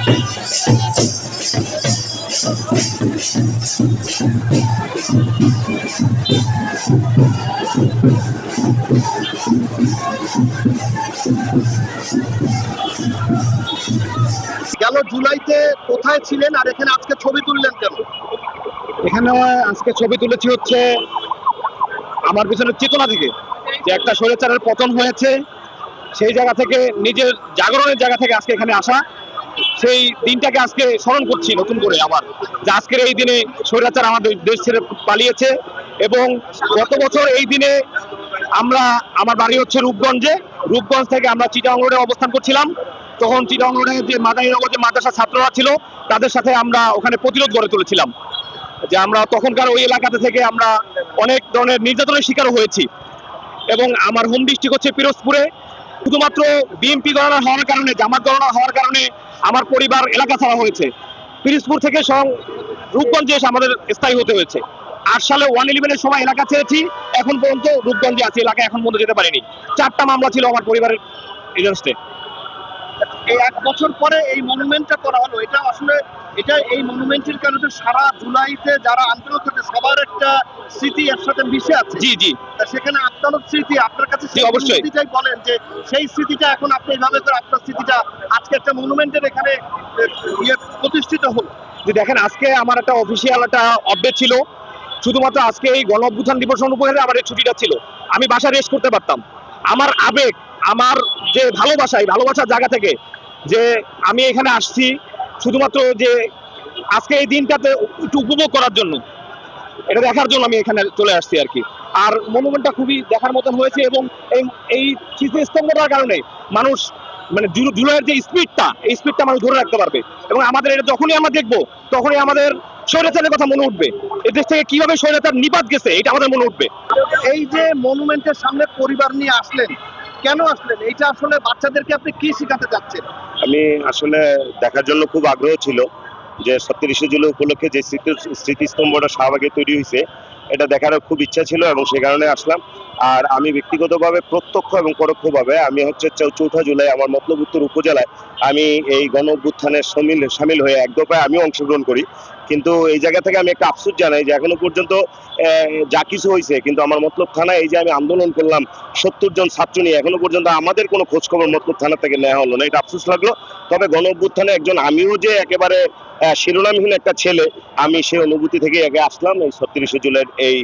গেল জুলাইতে কোথায় ছিলেন আর এখানে আজকে ছবি তুললেন কেন? এখানে আজকে ছবি তুলেছি হচ্ছে আমার পিছনে চেতনা থেকে, যে একটা স্বৈরাচারের পতন হয়েছে, সেই জায়গা থেকে নিজের জাগরণের জায়গা থেকে আজকে এখানে আসা, সেই দিনটাকে আজকে স্মরণ করছি নতুন করে আবার, যে আজকের এই দিনে স্বৈরাচার আমাদের দেশ ছেড়ে পালিয়েছে। এবং গত বছর এই দিনে আমার বাড়ি হচ্ছে রূপগঞ্জ থেকে আমরা চিটাগাং রোডে অবস্থান করছিলাম। তখন চিটাগাং রোডে যে মাদারীনগর যে মাদ্রাসার ছাত্ররা ছিল তাদের সাথে আমরা ওখানে প্রতিরোধ গড়ে তুলেছিলাম, যে আমরা তখনকার ওই এলাকাতে থেকে আমরা অনেক ধরনের নির্যাতনের শিকার হয়েছি। এবং আমার হোম ডিস্ট্রিক্ট হচ্ছে পিরোজপুরে। শুধুমাত্র বিএনপি গণনা হওয়ার কারণে, জামাত গণনা হওয়ার কারণে আমার পরিবার এলাকা ছাড়া হয়েছে। পিরোজপুর থেকে রূপগঞ্জে এসে আমাদের স্থায়ী হতে হয়েছে। 8 সালে 111-এর সময় এলাকা ছেড়েছি, এখন পর্যন্ত রূপগঞ্জে আছি, এলাকা এখন পর্যন্ত যেতে পারিনি। 4টা মামলা ছিল আমার পরিবারের এগেনস্টে। এই 1 বছর পরে এই মনুমেন্টটা করা হলো, এটা এই মনুমেন্টের কারণে সারা জুলাইতে যারা আন্দোলন করছে সবার একটা স্মৃতি এর সাথে মিশে আছে। জি। সেখানে আপনার স্মৃতি আপনার কাছে অবশ্যই বলেন যে সেই স্মৃতিটা এখন আপনি এইভাবে করে আপনার স্মৃতিটা আজকে একটা মনুমেন্টের এখানে প্রতিষ্ঠিত হলো। যে দেখেন, আজকে আমার একটা অফিসিয়াল একটা আপডেট ছিল, শুধুমাত্র আজকে এই গণ অভ্যুত্থান দিবস অনুপলক্ষে আমার এই ছুটিটা ছিল। আমি বাসায় রেস্ট করতে পারতাম। আমার আবেগ, আমার যে ভালোবাসার জায়গা থেকে যে আমি এখানে আসছি শুধুমাত্র যে আজকে এই দিনটাতে একটু উপভোগ করার জন্য, এটা দেখার জন্য আমি এখানে চলে আসছি আর কি। আর মনুমেন্টটা খুবই দেখার মতন হয়েছে এবং এই স্মৃতিস্তম্ভটার কারণে মানুষ মানে জুলাইয়ের যে স্পিডটা মানুষ ধরে রাখতে পারবে। এবং আমাদের এটা যখনই আমরা দেখবো তখনই আমাদের স্বৈরাচারের কথা মনে উঠবে, এদেশ থেকে কিভাবে স্বৈরাচার নিপাত গেছে এটা আমাদের মনে উঠবে। এই যে মনুমেন্টের সামনে পরিবার নিয়ে আসলেন, কেন আসলেন? এইটা আসলে বাচ্চাদেরকে আপনি কি শেখাতে চাচ্ছেন? আমি আসলে দেখার জন্য খুব আগ্রহ ছিল যে 37শে জুলাই উপলক্ষে যে স্মৃতিস্তম্ভটা শাহবাগে তৈরি হয়েছে, এটা দেখার খুব ইচ্ছা ছিল এবং সে কারণে আসলাম। আর আমি ব্যক্তিগতভাবে প্রত্যক্ষ এবং পরোক্ষভাবে আমি হচ্ছে 4 জুলাই আমার মতলব উত্তর উপজেলায় আমি এই গণ অভ্যুত্থানে সামিল হয়ে এক দফায় আমিও অংশগ্রহণ করি। কিন্তু এই জায়গা থেকে আমি একটা আফসোস জানাই যে এখনো পর্যন্ত যা কিছু হয়েছে, কিন্তু আমার মতলব থানায় এই যে আমি আন্দোলন করলাম 70 জন ছাত্র নিয়ে, এখনো পর্যন্ত আমাদের কোনো খোঁজ খবর মতলব থানা থেকে নেওয়া হলো না, এটা আফসোস লাগলো। তবে গণ অভ্যুত্থানে একজন আমিও যে একেবারে শিরোনামহীন একটা ছেলে, আমি সেই অনুভূতি থেকে আগে আসলাম এই 36শে জুলাইয়ের এই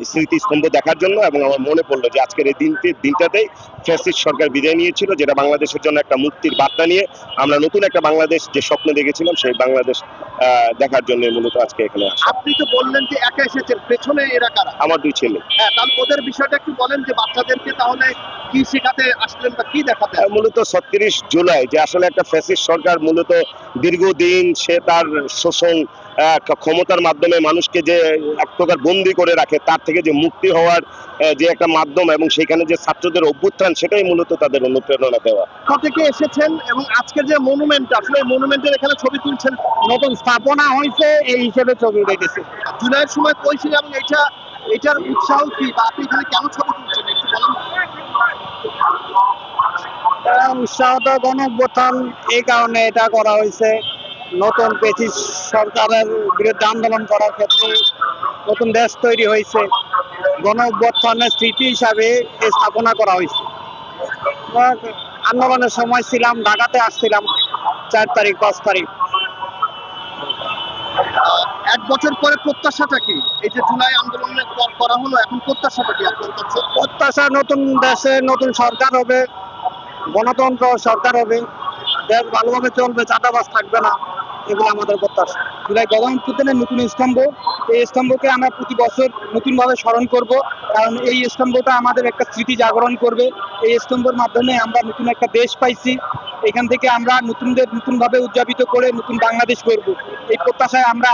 স্মৃতিস্তম্ভ দেখার জন্য। এবং আমার মনে পড়লো যে আজকের এই দিনটাতেই ফ্যাসিস্ট সরকার বিদায় নিয়েছিল, যেটা বাংলাদেশের জন্য একটা মুক্তির বার্তা নিয়ে আমরা নতুন একটা বাংলাদেশ যে স্বপ্ন দেখেছিলাম সেই বাংলাদেশ দেখার জন্য মূলত আজকে এখানে আসা। আপনি তো বললেন যে একা এসেছেন, পেছনে এরা কারা? আমার 2 ছেলে। হ্যাঁ, তাহলে ওদের বিষয়টা একটু বলেন যে বাচ্চাদেরকে তাহলে কি শেখাতে আসলেন বা কি দেখাতে? মূলত 36 জুলাই যে আসলে একটা ফ্যাসিস্ট সরকার মূলত দীর্ঘদিন সে তার শোষণ ক্ষমতার মাধ্যমে মানুষকে যে এক প্রকার বন্দি করে রাখে, তার থেকে যে মুক্তি হওয়ার যে একটা মাধ্যম এবং সেখানে যে ছাত্রদের অভ্যুত্থান, সেটাই মূলত তাদের অনুপ্রেরণা দেওয়া। কোথা থেকে এসেছেন এবং আজকের যে মনুমেন্ট, আসলে মনুমেন্টের এখানে ছবি তুলছেন, নতুন স্থাপনা হয়েছে এই হিসেবে ছবি উঠেছে। জুলাইয়ের সময় কই ছিলাম, এটার উৎসাহ কি বা আপনি এখানে কেন ছবি তুলছেন একটু বলেন। উৎসাহ তো গণ অভ্যুত্থান, এই কারণে এটা করা হয়েছে। নতুন পেচিস সরকারের বিরুদ্ধে আন্দোলন করার ক্ষেত্রে নতুন দেশ তৈরি হয়েছে, গণ অভ্যুত্থানের স্মৃতি হিসাবে এই স্থাপনা করা হয়েছে। আন্দোলনের সময় ছিলাম, ঢাকাতে আসছিলাম 4 তারিখ 5 তারিখ। 1 বছর পরে প্রত্যাশাটা কি? এই যে জুলাই আন্দোলনের পর করা হলো, এখন প্রত্যাশাটা কি আপনার কাছে? প্রত্যাশা নতুন দেশে নতুন সরকার হবে, গণতন্ত্র সরকার হবে, দেশ ভালোভাবে চলবে, চাঁদাবাজ থাকবে না, এগুলো আমাদের প্রত্যাশা। জুলাই গণ অভ্যুত্থানের নতুন স্তম্ভ, এই স্তম্ভকে আমরা প্রতি বছর নতুনভাবে স্মরণ করব, কারণ এই স্তম্ভটা আমাদের একটা স্মৃতি জাগরণ করবে। এই স্তম্ভের মাধ্যমে আমরা নতুন একটা দেশ পাইছি, এখান থেকে আমরা নতুনভাবে উদযাপিত করে নতুন বাংলাদেশ করব। এই প্রত্যাশায় আমরা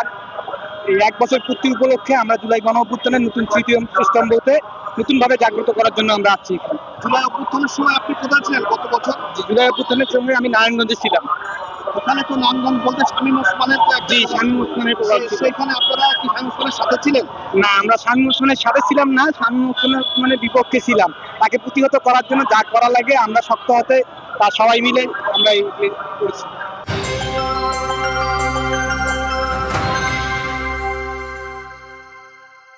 এই 1 বছর পূর্তি উপলক্ষে আমরা জুলাই গণ অভ্যুত্থানের নতুন স্মৃতি স্তম্ভতে নতুনভাবে জাগ্রত করার জন্য আমরা আছি। জুলাই অভ্যুত্থানের সময় আপনি কোথায় ছিলেন গত বছর? জুলাই অভ্যুত্থানের সময় আমি নারায়ণগঞ্জে ছিলাম। ওখানে তো নারায়ণগঞ্জ বলতে শামীম ওসমানের তো জি, শামীম ওসমানের প্রভাব ছিল। সেখানে আপনারা কি শামীম ওসমানের সাথে ছিলেন? না, আমরা শামীম ওসমানের সাথে ছিলাম না, শামীম ওসমানের বিপক্ষে ছিলাম। তাকে প্রতিহত করার জন্য যা করা লাগে আমরা শক্ত হাতে তা সবাই মিলে আমরা করেছি।